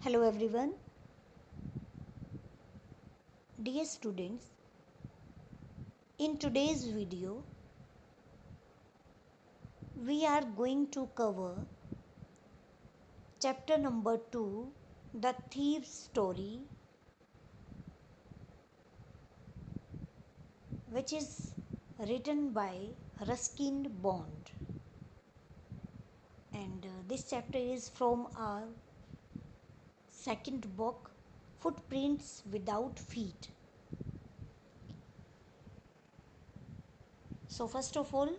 Hello everyone. Dear students, in today's video we are going to cover chapter number 2, The Thief's Story, which is written by Ruskin Bond. And this chapter is from our second book, Footprints Without Feet. So first of all,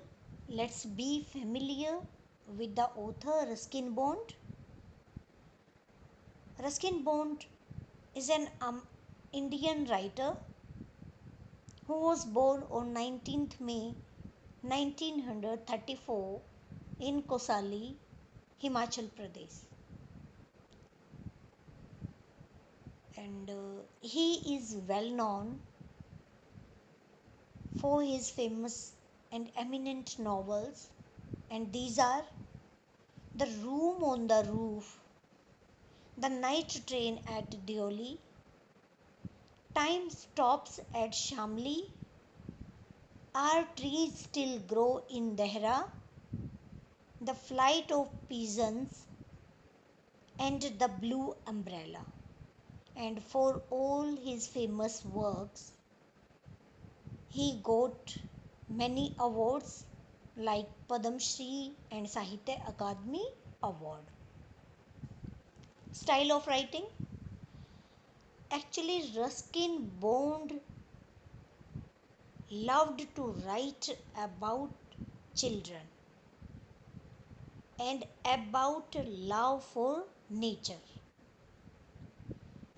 let's be familiar with the author Ruskin Bond. Ruskin Bond is an Indian writer who was born on 19th May 1934 in Kosali, Himachal Pradesh. And he is well known for his famous and eminent novels, and these are The Room on the Roof, The Night Train at Deoli, Time Stops at Shamli, Our Trees Still Grow in Dehra, The Flight of Pigeons, and The Blue Umbrella. And for all his famous works, he got many awards like Padam Shri and Sahitya Akademi Award. Style of writing. Actually, Ruskin Bond loved to write about children and about love for nature.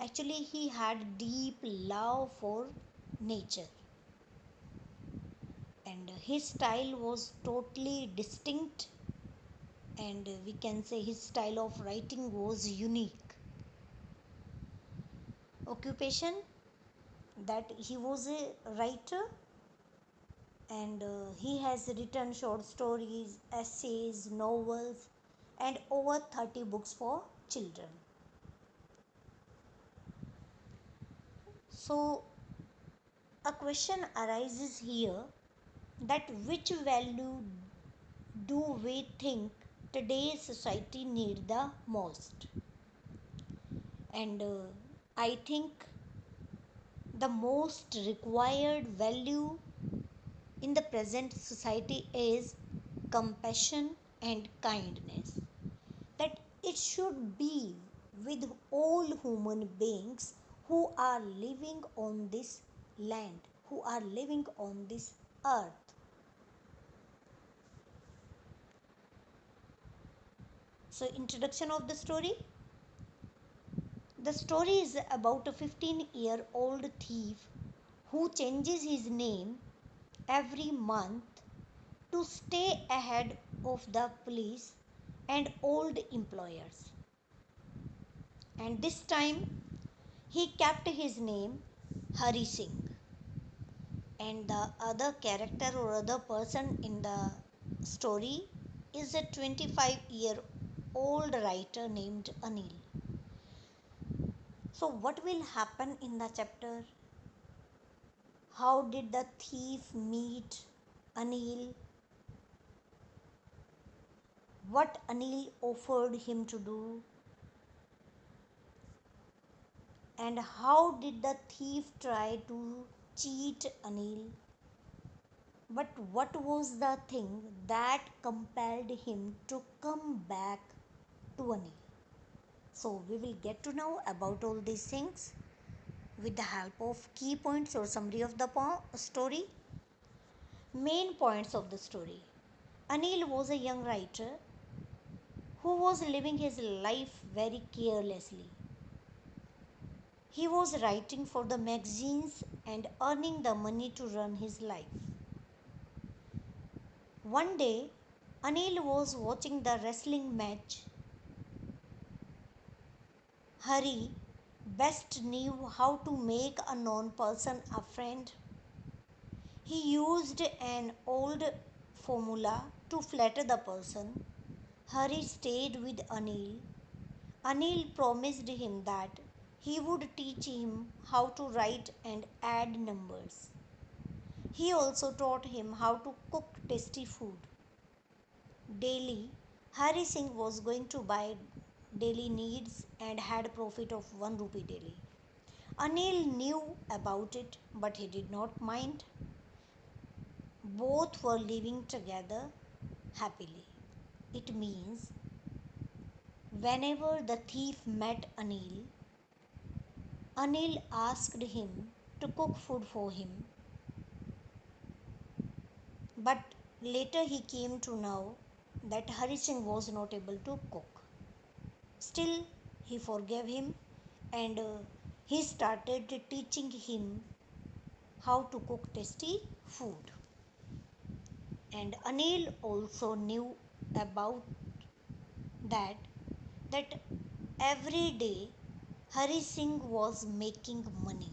Actually, he had deep love for nature, and his style was totally distinct, and we can say his style of writing was unique. Occupation, that he was a writer, and he has written short stories, essays, novels, and over 30 books for children. So a question arises here, that which value do we think today's society need the most? And I think the most required value in the present society is compassion and kindness. That it should be with all human beings who are living on this land, who are living on this earth. So, introduction of the story. The story is about a 15-year-old thief who changes his name every month to stay ahead of the police and old employers. And this time he kept his name Hari Singh. And the other character or other person in the story is a 25-year-old writer named Anil. So, what will happen in the chapter? How did the thief meet Anil? What Anil offered him to do? And how did the thief try to cheat Anil? But what was the thing that compelled him to come back to Anil? So, we will get to know about all these things with the help of key points or summary of the story. Main points of the story. Anil was a young writer who was living his life very carelessly. He was writing for the magazines and earning the money to run his life. One day, Anil was watching the wrestling match. Hari best knew how to make a known person a friend. He used an old formula to flatter the person. Hari stayed with Anil Anil promised him that he would teach him how to write and add numbers. He also taught him how to cook tasty food. Daily, Hari Singh was going to buy daily needs and had profit of 1 rupee daily. Anil knew about it, but he did not mind. Both were living together happily. It means whenever the thief met Anil, Anil asked him to cook food for him, but later he came to know that Hari Singh was not able to cook. Still, he forgave him and he started teaching him how to cook tasty food. And Anil also knew about that that every day Hari Singh was making money.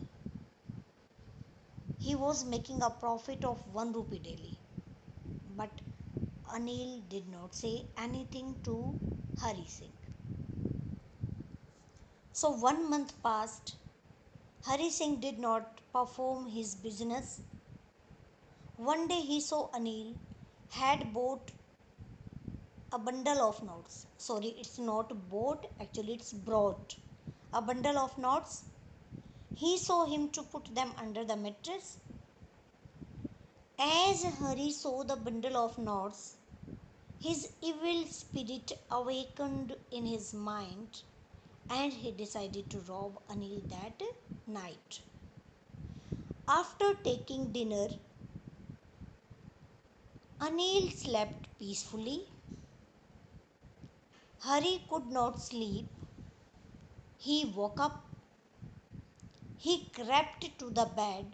He was making a profit of 1 rupee daily. But Anil did not say anything to Hari Singh. So 1 month passed. Hari Singh did not perform his business. One day he saw Anil had bought a bundle of notes. Sorry, it's not bought, actually, it's brought a bundle of notes. He saw him to put them under the mattress. As Hari saw the bundle of notes, his evil spirit awakened in his mind and he decided to rob Anil that night. After taking dinner, Anil slept peacefully. Hari could not sleep. He woke up. He crept to the bed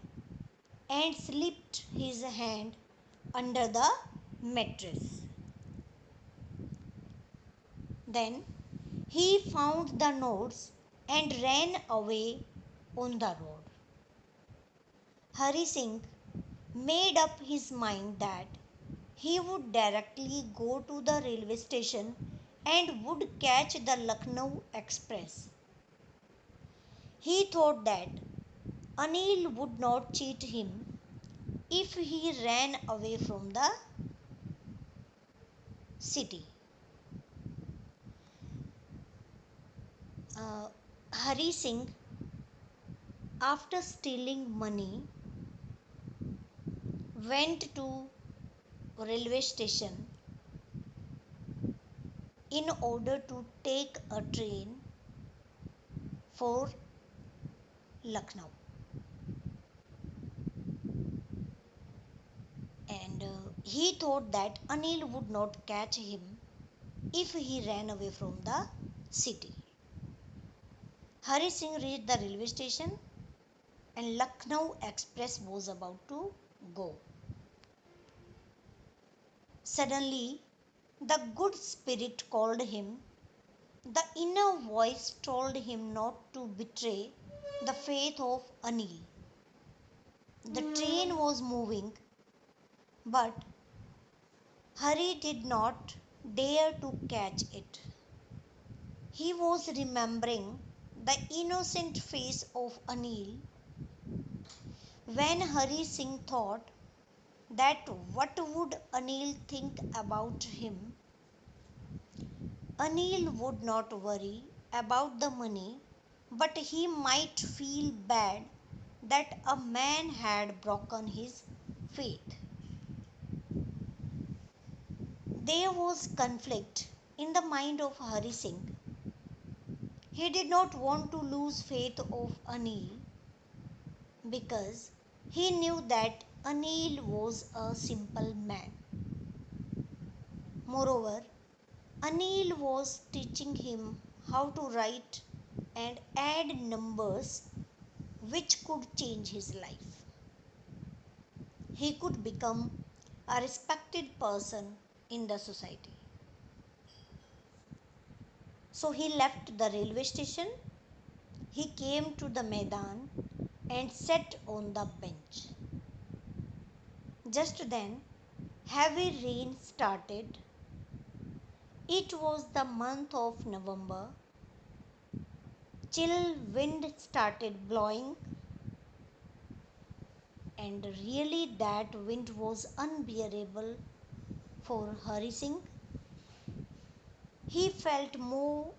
and slipped his hand under the mattress. Then he found the notes and ran away on the road. Hari Singh made up his mind that he would directly go to the railway station and would catch the Lucknow Express. He thought that Anil would not cheat him if he ran away from the city. Uh, Hari Singh, after stealing money, went to railway station in order to take a train for Lucknow. And he thought that Anil would not catch him if he ran away from the city. Hari Singh reached the railway station and Lucknow Express was about to go. Suddenly, the good spirit called him. The inner voice told him not to betray the faith of Anil. The train was moving, but Hari did not dare to catch it. He was remembering the innocent face of Anil when Hari Singh thought that what would Anil think about him. Anil would not worry about the money, but he might feel bad that a man had broken his faith. There was conflict in the mind of Hari Singh. He did not want to lose faith of Anil because he knew that Anil was a simple man. Moreover, Anil was teaching him how to write and add numbers which could change his life. He could become a respected person in the society. So he left the railway station. He came to the Maidan and sat on the bench. Just then, heavy rain started. It was the month of November chill wind started blowing, and really that wind was unbearable for Hari Singh. He felt more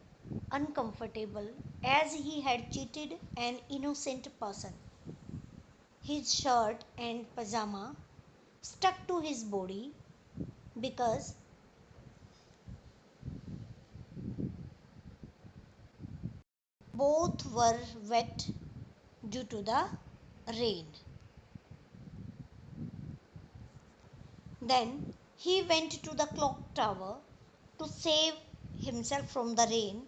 uncomfortable as he had cheated an innocent person. His shirt and pajama stuck to his body because both were wet due to the rain. Then he went to the clock tower to save himself from the rain.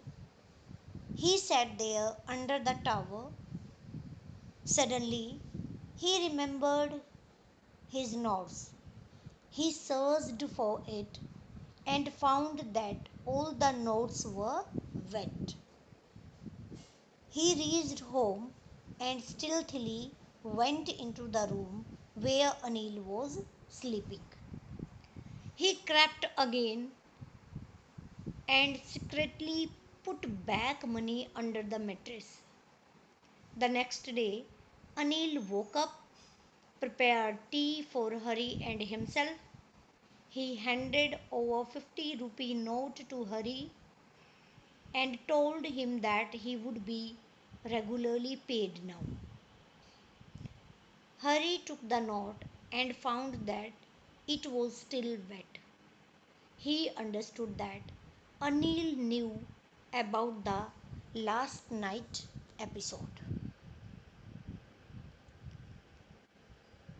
He sat there under the tower. Suddenly, he remembered his notes. He searched for it and found that all the notes were wet. He reached home and stealthily went into the room where Anil was sleeping. He crept again and secretly put back money under the mattress. The next day, Anil woke up, prepared tea for Hari and himself. He handed over 50 rupee note to Hari and told him that he would be regularly paid now. Hari took the note and found that it was still wet. He understood that Anil knew about the last night episode.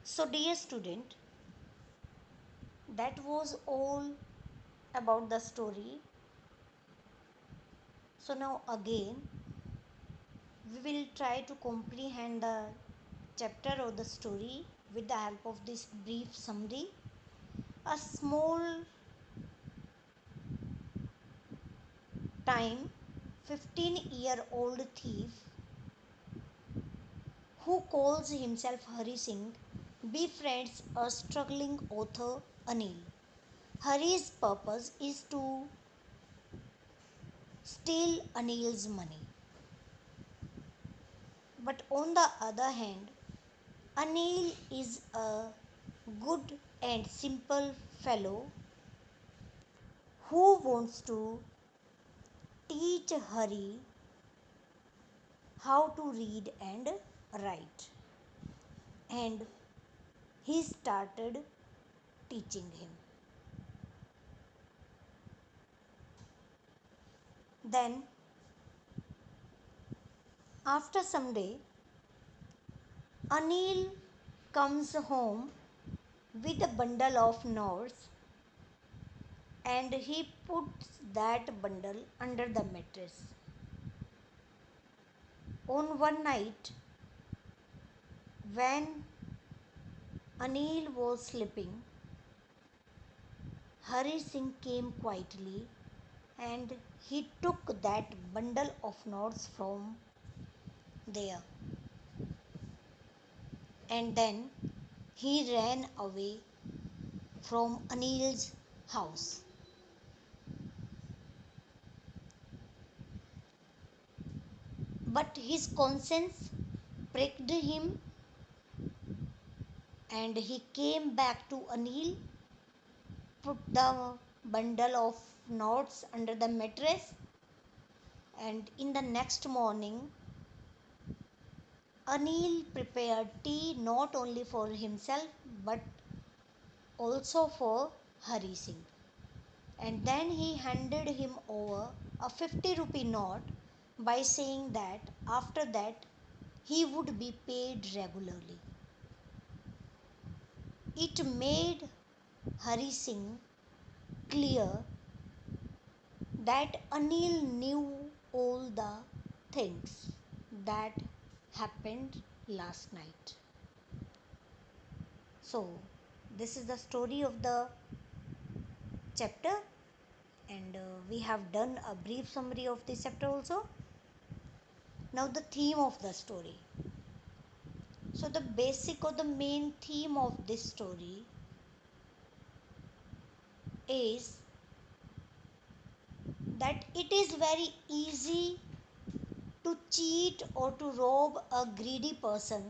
So, dear student, that was all about the story. So, now again, we will try to comprehend the chapter or the story with the help of this brief summary. A small time 15-year-old thief who calls himself Hari Singh befriends a struggling author Anil. Hari's purpose is to steal Anil's money. But on the other hand, Anil is a good and simple fellow who wants to teach Hari how to read and write. And he started teaching him. Then, after some day, Anil comes home with a bundle of notes and he puts that bundle under the mattress. On one night, when Anil was sleeping, Hari Singh came quietly and he took that bundle of notes from there, and then he ran away from Anil's house. But his conscience pricked him and he came back to Anil, put the bundle of notes under the mattress, and in the next morning, Anil prepared tea not only for himself but also for Hari Singh. And then he handed him over a 50 rupee note by saying that after that he would be paid regularly. It made Hari Singh clear that Anil knew all the things that happened last night. So, this is the story of the chapter, and we have done a brief summary of this chapter also. Now, the theme of the story. So, the basic or the main theme of this story is that it is very easy to cheat or to rob a greedy person,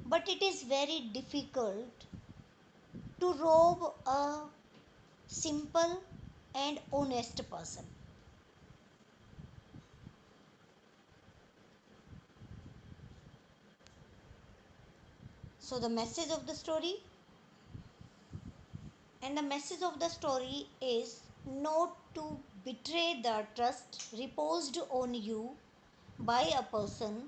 but it is very difficult to rob a simple and honest person. So, the message of the story, and the message of the story is not to betray the trust reposed on you by a person,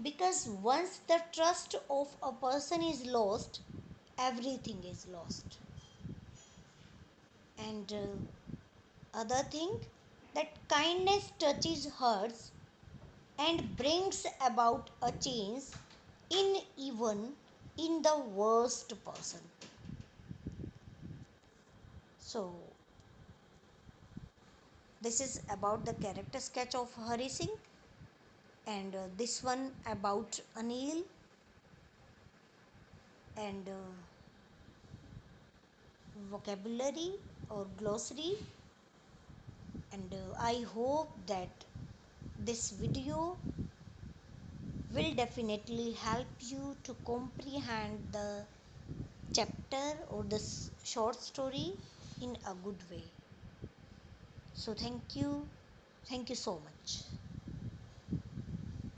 because once the trust of a person is lost, everything is lost. And other thing, that kindness touches hearts and brings about a change in even in the worst person. So this is about the character sketch of Hari Singh, and this one about Anil, and vocabulary or glossary. And I hope that this video will definitely help you to comprehend the chapter or the short story in a good way. So thank you so much.